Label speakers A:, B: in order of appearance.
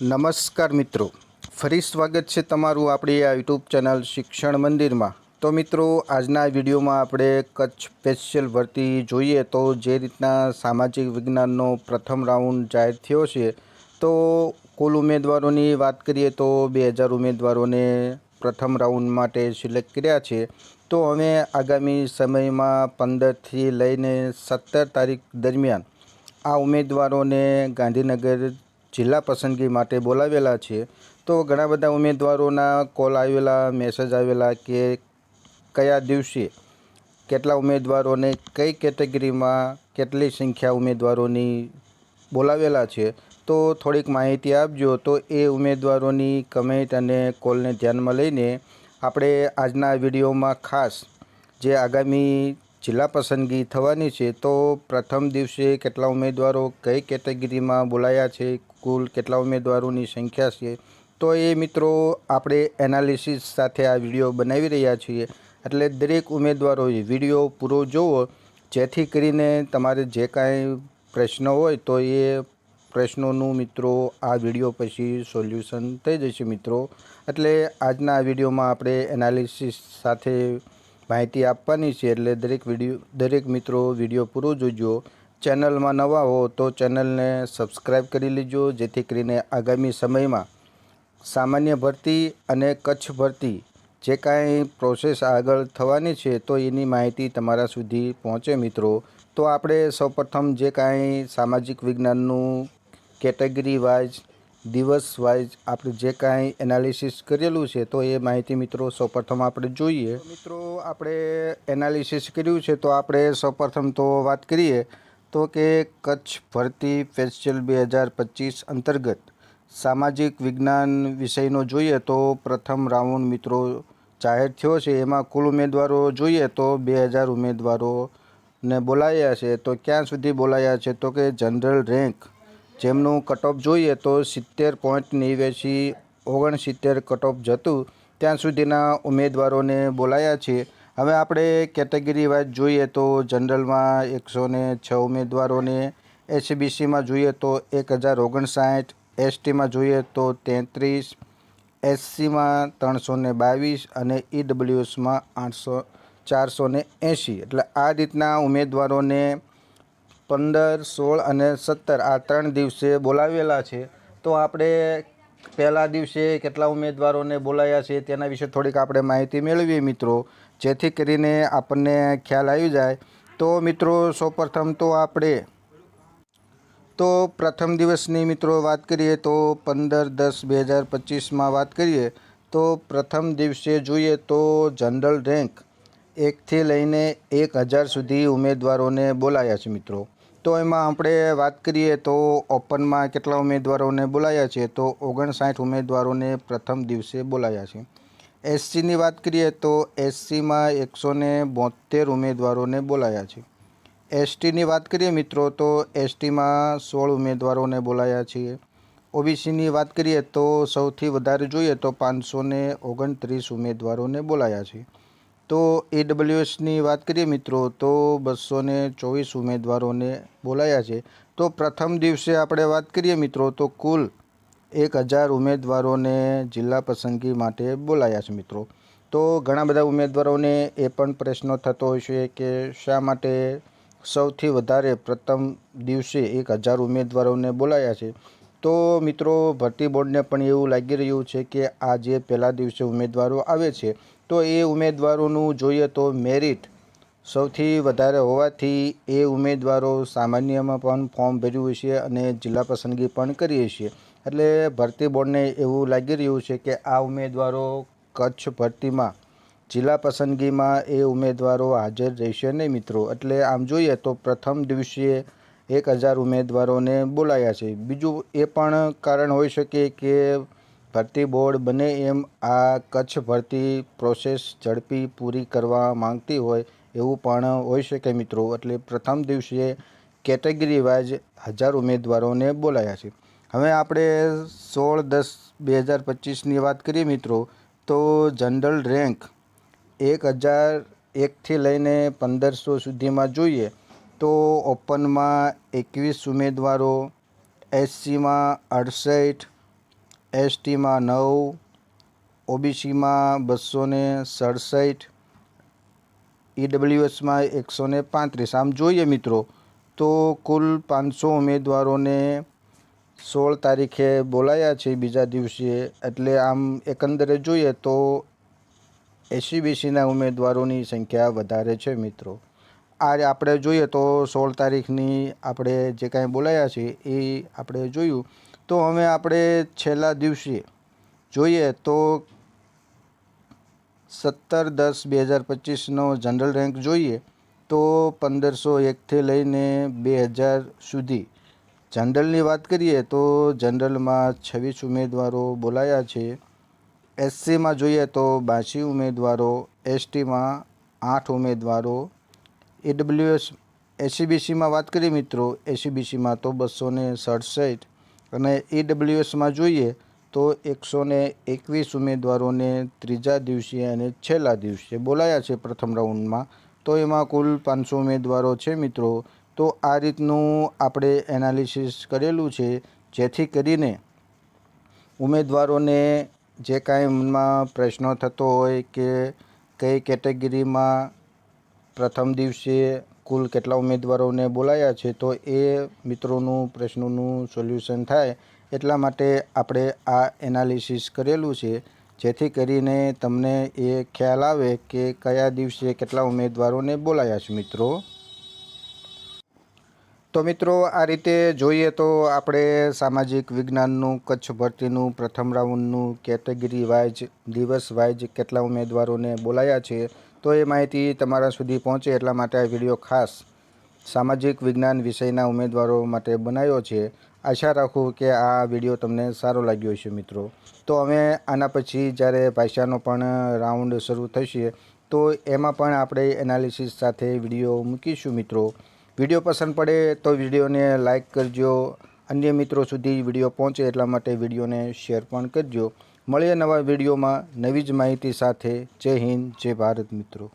A: નમસ્કાર મિત્રો, ફરી સ્વાગત છે તમારું આપણી આ યુટ્યુબ ચેનલ શિક્ષણ મંદિરમાં। તો મિત્રો, આજના વિડીયોમાં આપણે કચ્છ સ્પેશિયલ ભરતી જોઈએ તો જે રીતના સામાજિક વિજ્ઞાનનો પ્રથમ રાઉન્ડ જાહેર થયો છે, તો કુલ ઉમેદવારોની વાત કરીએ તો 2000 ઉમેદવારોને પ્રથમ રાઉન્ડ માટે સિલેક્ટ કર્યા છે। તો હવે આગામી સમયમાં 15થી લઈને 17 તારીખ દરમિયાન આ ઉમેદવારોને ગાંધીનગર જિલ્લા પસંદગી માટે બોલાવેલા છે। તો ઘણા બધા ઉમેદવારોના કોલ આવેલા, મેસેજ આવેલા કે કયા દિવસે કેટલા ઉમેદવારોને કઈ કેટેગરીમાં કેટલી સંખ્યા ઉમેદવારોની બોલાવેલા છે, તો થોડીક માહિતી આપજો। તો એ ઉમેદવારોની કમેન્ટ અને કોલને ધ્યાનમાં લઈને આપણે આજના વિડીયોમાં ખાસ જે આગામી જિલ્લા પસંદગી થવાની છે, તો પ્રથમ દિવસે કેટલા ઉમેદવારો કઈ કેટેગરીમાં બોલાયા છે, કુલ કેટલા ઉમેદવારોની સંખ્યા છે, તો એ મિત્રો આપણે એનાલિસિસ સાથે આ વિડીયો બનાવી રહ્યા છીએ। એટલે દરેક ઉમેદવારોએ વિડીયો પૂરો જોવો, જેથી કરીને તમારે જે કાંઈ પ્રશ્નો હોય તો એ પ્રશ્નોનું મિત્રો આ વિડીયો પછી સોલ્યુશન થઈ જશે મિત્રો। એટલે આજના આ વિડીયોમાં આપણે એનાલિસિસ સાથે માહિતી આપવાની છે, એટલે દરેક મિત્રો વિડીયો પૂરો જોજો। ચેનલમાં નવા હો તો ચેનલને સબસ્ક્રાઈબ કરી લેજો, જેથી કરીને આગામી સમયમાં સામાન્ય ભરતી અને કચ્છ ભરતી જે કાંઈ પ્રોસેસ આગળ થવાની છે, તો એની માહિતી તમારા સુધી પહોંચે મિત્રો। તો આપણે સૌપ્રથમ જે કાંઈ સામાજિક વિજ્ઞાનનું કેટેગરી વાઇઝ, દિવસ વાઇઝ આપણે જે કાંઈ એનાલિસિસ કરેલું છે, તો એ માહિતી મિત્રો સૌપ્રથમ આપણે જોઈએ। મિત્રો, આપણે એનાલિસિસ કર્યું છે, તો આપણે સૌપ્રથમ તો વાત કરીએ તો કે કચ્છ ભરતી સ્પેશિયલ 2025 અંતર્ગત સામાજિક વિજ્ઞાન વિષયનો જોઈએ તો પ્રથમ રાઉન્ડ મિત્રો જાહેર થયો છે। એમાં કુલ ઉમેદવારો જોઈએ તો 2000 ઉમેદવારોને બોલાયા છે। તો ક્યાં સુધી બોલાયા છે, તો કે જનરલ રેન્ક જેમનું કટઓફ જોઈએ તો 70.89 કટઓફ જતું ત્યાં સુધીના ઉમેદવારોને બોલાયા છે। હવે આપણે કેટેગરી વાઇઝ જોઈએ તો જનરલમાં 106 ઉમેદવારોને, એસસીબીસીમાં જોઈએ તો 1059, એસટીમાં જોઈએ તો 33, એસસીમાં 322 અને ઈડબ્લ્યુએસમાં 480। એટલે આ રીતના ઉમેદવારોને 15, 16 અને 17 આ 3 દિવસે બોલાવેલા છે। તો આપણે પહેલા દિવસે કેટલા ઉમેદવારોને બોલાયા છે તેના વિશે થોડીક આપણે માહિતી મેળવીએ મિત્રો, જેથી કરીને આપણને ખ્યાલ આવી જાય। તો મિત્રો સૌપ્રથમ તો આપણે પ્રથમ દિવસની મિત્રો વાત કરીએ તો 15/10/2025માં વાત કરીએ તો પ્રથમ દિવસે જોઈએ તો જનરલ રેન્ક 1થી લઈને 1000 સુધી ઉમેદવારોને બોલાયા છે મિત્રો। તો એમાં આપણે વાત કરીએ તો ઓપનમાં કેટલા ઉમેદવારોને બોલાયા છે, તો 59 ઉમેદવારોને પ્રથમ દિવસે બોલાયા છે। એસસીની વાત કરીએ તો એસસીમાં 172 ઉમેદવારોને બોલાયા છે। એસટીની વાત કરીએ મિત્રો તો એસટીમાં 16 ઉમેદવારોને બોલાયા છે। ઓબીસીની વાત કરીએ તો સૌથી વધારે જોઈએ તો 529 ઉમેદવારોને બોલાયા છે। તો ઈડબ્લ્યુએસની વાત કરીએ મિત્રો તો 224 ઉમેદવારોને બોલાયા છે। તો પ્રથમ દિવસે આપણે વાત કરીએ મિત્રો તો કુલ 1000 ઉમેદવારોને જિલ્લા પસંદગી માટે બોલાયા છે મિત્રો। તો ઘણા બધા ઉમેદવારોને એ પણ પ્રશ્ન થતો હોય છે કે શા માટે સૌથી વધારે પ્રથમ દિવસે 1000 ઉમેદવારોને બોલાયા છે। તો મિત્રો ભરતી બોર્ડને પણ એવું લાગી રહ્યું છે કે આ જે પહેલા દિવસે ઉમેદવારો આવે છે, તો એ ઉમેદવારોનું જોઈએ તો મેરિટ સૌથી વધારે હોવાથી એ ઉમેદવારો સામાન્યમાં પણ ફોર્મ ભર્યું હશે અને જિલ્લા પસંદગી પણ કરી હશે। એટલે ભરતી બોર્ડને એવું લાગી રહ્યું છે કે આ ઉમેદવારો કચ્છ ભરતીમાં જિલ્લા પસંદગીમાં એ ઉમેદવારો હાજર રહેશે નહીં મિત્રો। એટલે આમ જોઈએ તો પ્રથમ દિવસે 1000 ઉમેદવારોને બોલાયા છે। બીજું એ પણ કારણ હોઈ શકે કે ભરતી બોર્ડ બને એમ આ કચ્છ ભરતી પ્રોસેસ ઝડપી પૂરી કરવા માંગતી હોય એવું પણ હોઈ શકે મિત્રો। એટલે પ્રથમ દિવસે કેટેગરી વાઇઝ 1000 ઉમેદવારોને બોલાયા છે। હવે આપણે 16/10/2025ની વાત કરીએ મિત્રો તો જનરલ રેન્ક 1001થી લઈને 1500 સુધીમાં જોઈએ તો ઓપનમાં 21 ઉમેદવારો, એસસીમાં 68, એસટીમાં 9, ઓબીસીમાં 267, ઈડબ્લ્યુએસમાં 135. આમ જોઈએ મિત્રો તો કુલ 500 ઉમેદવારોને 16 તારીખે બોલાયા છે બીજા દિવસે. એટલે આમ એકંદરે જોઈએ તો એસસીબીસીના ઉમેદવારોની સંખ્યા વધારે છે મિત્રો. આ આપણે જોઈએ તો 16 તારીખની આપણે જે કાંઈ બોલાયા છે એ આપણે જોયું. તો હવે આપણે છેલ્લા દિવસે જોઈએ તો 17/10/2025નો જનરલ રેન્ક જોઈએ તો 1501થી લઈને 2000 સુધી. જનરલની વાત કરીએ તો જનરલમાં 26 ઉમેદવારો બોલાયા છે. એસસીમાં જોઈએ તો 82 ઉમેદવારો, એસટીમાં 8 ઉમેદવારો, ઈડબ્લ્યુએસ એસસીબીસીમાં વાત કરીએ મિત્રો, એસસીબીસીમાં તો 267 અને ઈડબ્લ્યુએસમાં જોઈએ તો 121 ઉમેદવારોને ત્રીજા દિવસે અને છેલ્લા દિવસે બોલાયા છે પ્રથમ રાઉન્ડમાં. તો એમાં કુલ 500 ઉમેદવારો છે મિત્રો. તો આ રીતનું આપણે એનાલિસિસ કરેલું છે, જેથી કરીને ઉમેદવારોને જે કાંઈ મનમાં પ્રશ્નો થતો હોય કે કઈ કેટેગરીમાં પ્રથમ દિવસે કુલ કેટલા ઉમેદવારોને બોલાયા છે, તો એ મિત્રોનું પ્રશ્નોનું સોલ્યુશન થાય એટલા માટે આપણે આ એનાલિસિસ કરેલું છે, જેથી કરીને તમને એ ખ્યાલ આવે કે કયા દિવસે કેટલા ઉમેદવારોને બોલાયા છે મિત્રો. તો મિત્રો આ રીતે જોઈએ તો આપણે સામાજિક વિજ્ઞાનનું કચ્છ ભરતીનું પ્રથમ રાઉન્ડનું કેટેગરી વાઇઝ દિવસ વાઇઝ કેટલા ઉમેદવારોને બોલાયા છે તો એ માહિતી તમારા સુધી પહોંચે એટલા માટે આ વિડીયો ખાસ સામાજિક વિજ્ઞાન વિષયના ઉમેદવારો માટે બનાવ્યો છે. આશા રાખું કે આ વિડીયો તમને સારો લાગ્યો છે મિત્રો. તો હવે આના પછી જ્યારે ભાષાનો પણ રાઉન્ડ શરૂ થશે તો એમાં પણ આપણે એનાલિસિસ સાથે વિડીયો મૂકીશું મિત્રો. વિડીયો પસંદ પડે તો વિડીયોને લાઇક કરજો, અન્ય મિત્રો સુધી વિડીયો પહોંચે એટલા માટે વિડીયોને શેર પણ કરજો. મળીએ નવા વિડીયોમાં નવી જ માહિતી સાથે. જય હિન્દ, જય ભારત મિત્રો.